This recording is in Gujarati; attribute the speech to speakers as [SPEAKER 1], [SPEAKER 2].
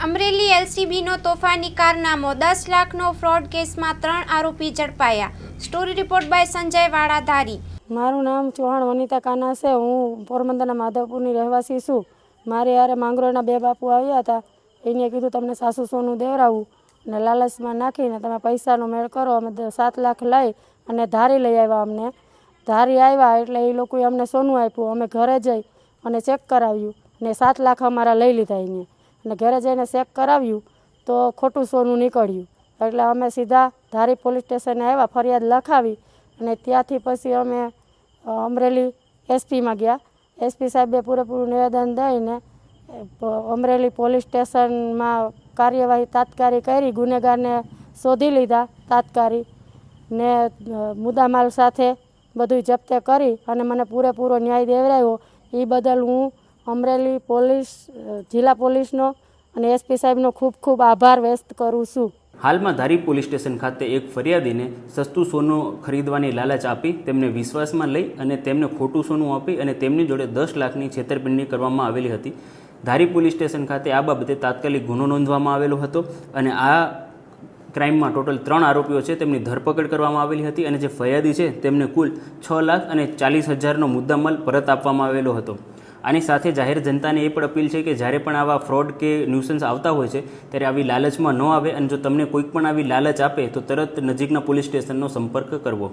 [SPEAKER 1] અમરેલી એલસીબીનો તોફાની કારનામો 10 લાખનો ફ્રોડ કેસમાં 3 આરોપી ઝડપાયા। Story report by Sanjay Valadhari.
[SPEAKER 2] મારું નામ ચૌહાણ વનિતા કાના છે। હું પોરબંદરના માધવપુરની રહેવાસી છું। મારે યારે માંગરોળના બે બાપુ આવ્યા હતા। એને કીધું તમને સાસુ સોનું દેવરાવું અને લાલચમાં નાખીને તમે પૈસાનો મેળ કરો। અમે 7 લાખ લઈ અને ધારી લઈ આવ્યા। અમને ધારી આવ્યા એટલે એ લોકોએ અમને સોનું આપ્યું। અમે ઘરે જઈ અને ચેક કરાવ્યું ને 7 લાખ અમારા લઈ લીધા એને અને ઘરે જઈને ચેક કરાવ્યું તો ખોટું સોનું નીકળ્યું। એટલે અમે સીધા ધારી પોલીસ સ્ટેશને આવ્યા, ફરિયાદ લખાવી અને ત્યાંથી પછી અમે અમરેલી એસપીમાં ગયા। એસપી સાહેબે પૂરેપૂરું નિવેદન દઈને અમરેલી પોલીસ સ્ટેશનમાં કાર્યવાહી તાત્કાલિક કરી, ગુનેગારને શોધી લીધા તાત્કાલિક ને મુદ્દામાલ સાથે બધું જપ્તે કરી અને મને પૂરેપૂરો ન્યાય દેવરાવ્યો। એ બદલ હું અમરેલી પોલીસ, જિલ્લા પોલીસનો અને એસપી સાહેબનો ખૂબ ખૂબ આભાર વ્યક્ત કરું છું।
[SPEAKER 3] હાલમાં ધારી પોલીસ સ્ટેશન ખાતે એક ફરિયાદીને સસ્તું સોનું ખરીદવાની લાલચ આપી તેમને વિશ્વાસમાં લઈ અને તેમને ખોટું સોનું આપી અને તેમની જોડે 10 લાખની છેતરપિંડી કરવામાં આવેલી હતી। ધારી પોલીસ સ્ટેશન ખાતે આ બાબતે તાત્કાલિક ગુનો નોંધવામાં આવેલો હતો અને આ ક્રાઇમમાં ટોટલ 3 આરોપીઓ છે તેમની ધરપકડ કરવામાં આવેલી હતી અને જે ફરિયાદી છે તેમને કુલ 6,40,000નો મુદ્દામાલ પરત આપવામાં આવેલો હતો। આની સાથે જાહેર જનતાને એ પણ અપીલ છે કે જ્યારે પણ આવા ફ્રોડ કે ન્યુસન્સ આવતા હોય છે ત્યારે આવી લાલચમાં ન આવે અને જો તમને કોઈક પણ આવી લાલચ આપે તો તરત નજીકના પોલીસ સ્ટેશનનો સંપર્ક કરવો।